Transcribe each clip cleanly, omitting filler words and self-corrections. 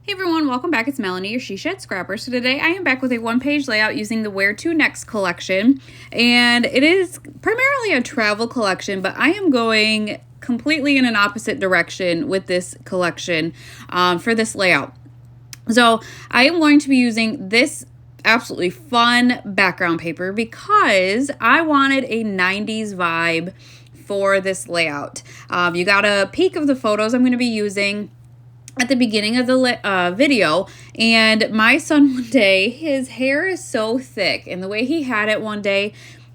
Hey everyone, welcome back. It's Melanie, your She Shed Scrapper. So today I am back with a one-page layout using the Where To Next collection. And it is primarily a travel collection, but I am going completely in an opposite direction with this collection for this layout. So I am going to be using this absolutely fun background paper because I wanted a 90s vibe for this layout. You got a peek of the photos I'm going to be using at the beginning of the video, and my son one day, his hair is so thick, and the way he had it one day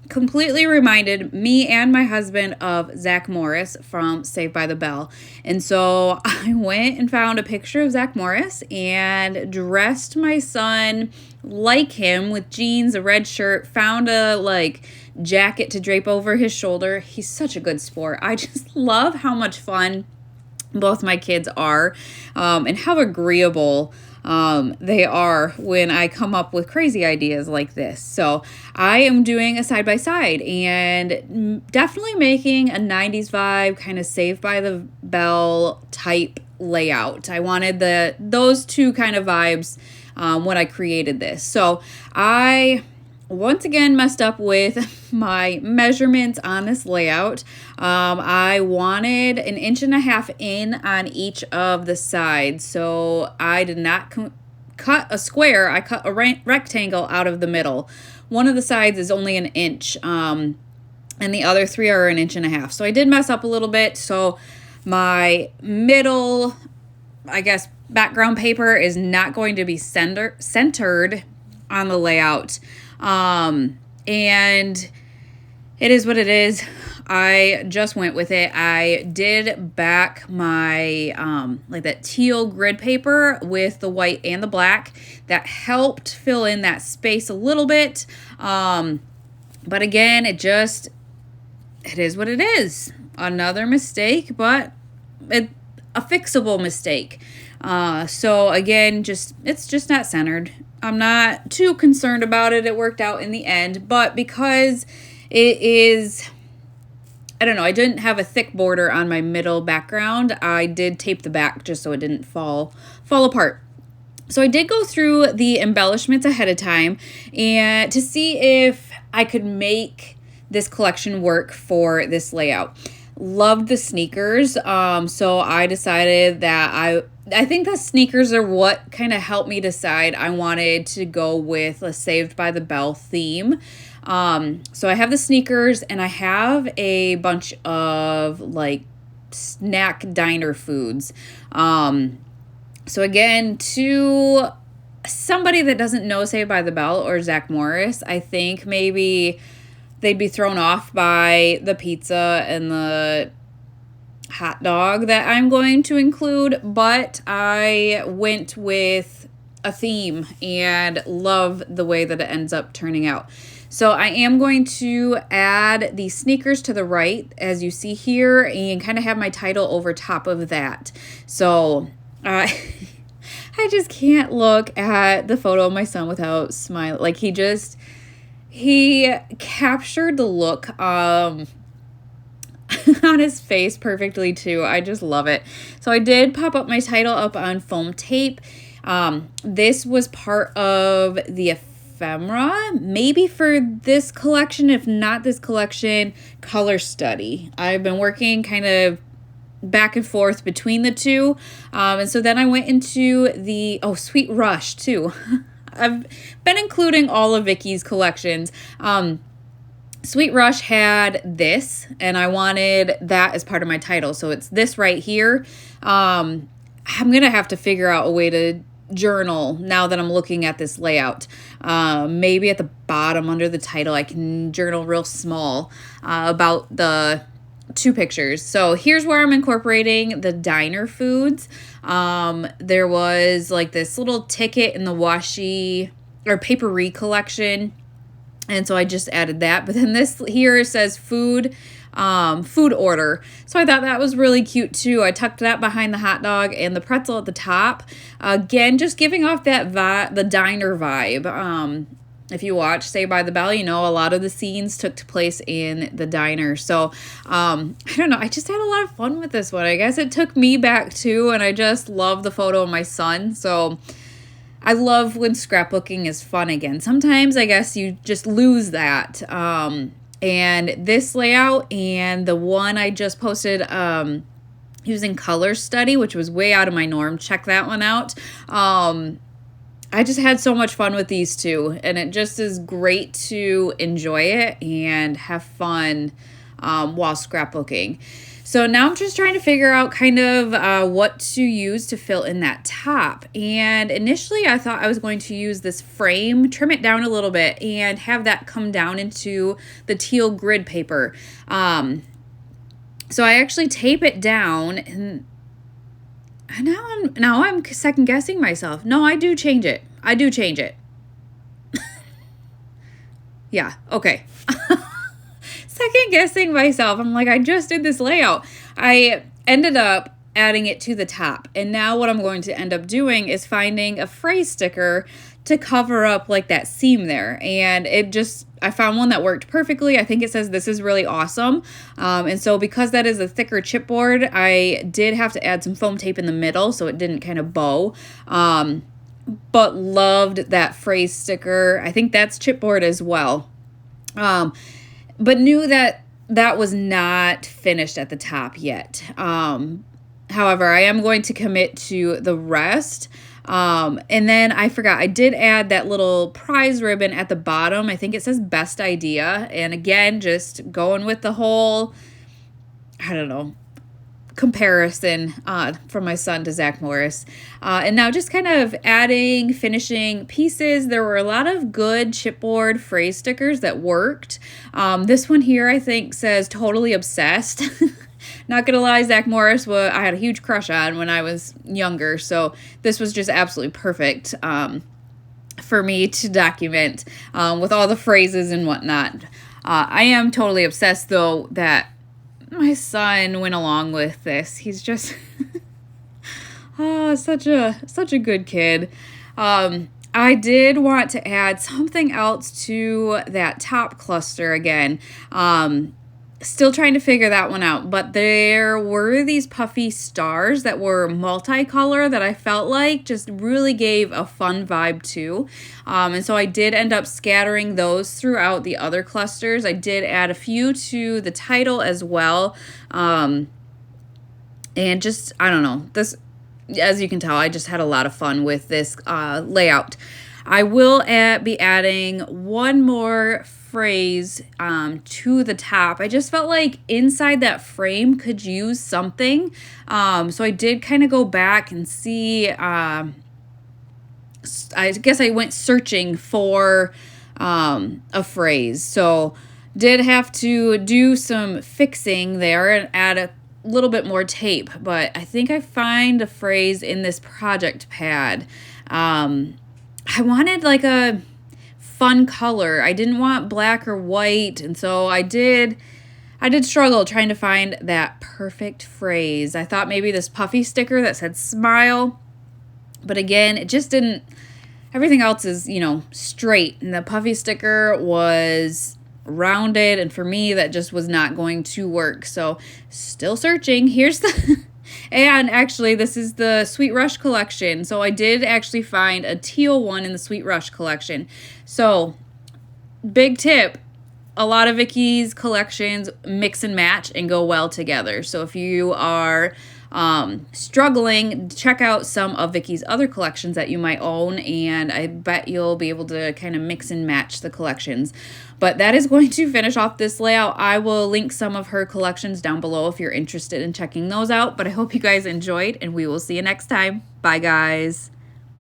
completely reminded me and my husband of Zach Morris from Saved by the Bell. And so I went and found a picture of Zach Morris and dressed my son like him with jeans, a red shirt, found a jacket to drape over his shoulder. He's such a good sport. I just love how much fun both my kids are, and how agreeable they are when I come up with crazy ideas like this. So I am doing a side-by-side and definitely making a 90s vibe, kind of Saved by the Bell type layout. I wanted those two kind of vibes when I created this. So I once again messed up with my measurements on this layout. I wanted 1.5 inches in on each of the sides, so I did not cut a square. I cut a rectangle out of the middle. One of the sides is only 1 inch, and the other 3 are 1.5 inches. So I did mess up a little bit. So my middle, I guess, background paper is not going to be centered on the layout. And it is what it is. I just went with it. I did back my, that teal grid paper with the white and the black. That helped fill in that space a little bit. But again, it is what it is. Another mistake, but a fixable mistake. So again, it's just not centered. I'm not too concerned about it. It worked out in the end, but because it is, I don't know, I didn't have a thick border on my middle background, I did tape the back just so it didn't fall apart. So I did go through the embellishments ahead of time and to see if I could make this collection work for this layout. Loved the sneakers, so I decided that I think the sneakers are what kind of helped me decide I wanted to go with a Saved by the Bell theme. So I have the sneakers and I have a bunch of snack diner foods. So again, to somebody that doesn't know Saved by the Bell or Zach Morris, I think maybe they'd be thrown off by the pizza and the hot dog that I'm going to include, but I went with a theme and love the way that it ends up turning out. So I am going to add the sneakers to the right, as you see here, and kind of have my title over top of that. So I just can't look at the photo of my son without smiling. He captured the look on his face perfectly too. I just love it. So I did pop up my title up on foam tape. This was part of the ephemera, maybe for this collection, if not this collection, color study. I've been working kind of back and forth between the two. And so then I went into the, Sweet Rush too. I've been including all of Vicki's collections. Sweet Rush had this, and I wanted that as part of my title. So it's this right here. I'm going to have to figure out a way to journal now that I'm looking at this layout. Maybe at the bottom under the title, I can journal real small about the two pictures. So here's where I'm incorporating the diner foods. There was this little ticket in the washi or papery collection, and so I just added that. But then this here says food order, so I thought that was really cute too. I tucked that behind the hot dog and the pretzel at the top, again just giving off that the diner vibe. if you watch Saved by the Bell, you know a lot of the scenes took place in the diner. So I don't know, I just had a lot of fun with this one. I guess it took me back too, and I just love the photo of my son. So I love when scrapbooking is fun again. Sometimes I guess you just lose that. And this layout and the one I just posted using Color Study, which was way out of my norm. Check that one out. I just had so much fun with these two, and it just is great to enjoy it and have fun while scrapbooking. So now I'm just trying to figure out kind of what to use to fill in that top. And initially I thought I was going to use this frame, trim it down a little bit, and have that come down into the teal grid paper. So I actually tape it down, and now I'm second guessing myself. No, I do change it. Yeah, okay. Second guessing myself. I'm like, I just did this layout. I ended up adding it to the top. And now what I'm going to end up doing is finding a phrase sticker to cover up like that seam there. And I found one that worked perfectly. I think it says this is really awesome. And so because that is a thicker chipboard, I did have to add some foam tape in the middle so it didn't kind of bow. But loved that phrase sticker. I think that's chipboard as well. But knew that that was not finished at the top yet. However, I am going to commit to the rest. And then I forgot, I did add that little prize ribbon at the bottom. I think it says best idea. And again, just going with the whole, I don't know, comparison from my son to Zach Morris. And now just kind of adding, finishing pieces. There were a lot of good chipboard phrase stickers that worked. This one here, I think, says totally obsessed. Not gonna lie, Zach Morris, I had a huge crush on when I was younger. So this was just absolutely perfect for me to document with all the phrases and whatnot. I am totally obsessed, though, that my son went along with this. He's just such a good kid. I did want to add something else to that top cluster again. Still trying to figure that one out, but there were these puffy stars that were multicolor that I felt like just really gave a fun vibe too. And so I did end up scattering those throughout the other clusters. I did add a few to the title as well. And just, I don't know, this, as you can tell, I just had a lot of fun with this layout. I will be adding one more phrase to the top. I just felt like inside that frame could use something. So I did kind of go back and see, I guess I went searching for a phrase. So did have to do some fixing there and add a little bit more tape, but I think I find a phrase in this project pad. I wanted like a fun color. I didn't want black or white, and so I did struggle trying to find that perfect phrase. I thought maybe this puffy sticker that said smile, but again, it just didn't. Everything else is, straight, and the puffy sticker was rounded, and for me that just was not going to work. So still searching. Here's the and actually this is the Sweet Rush collection. So I did actually find a teal one in the Sweet Rush collection. So big tip, a lot of Vicki's collections mix and match and go well together. So if you are struggling, check out some of Vicki's other collections that you might own, and I bet you'll be able to kind of mix and match the collections. But that is going to finish off this layout. I will link some of her collections down below if you're interested in checking those out. But I hope you guys enjoyed, and we will see you next time. Bye, guys.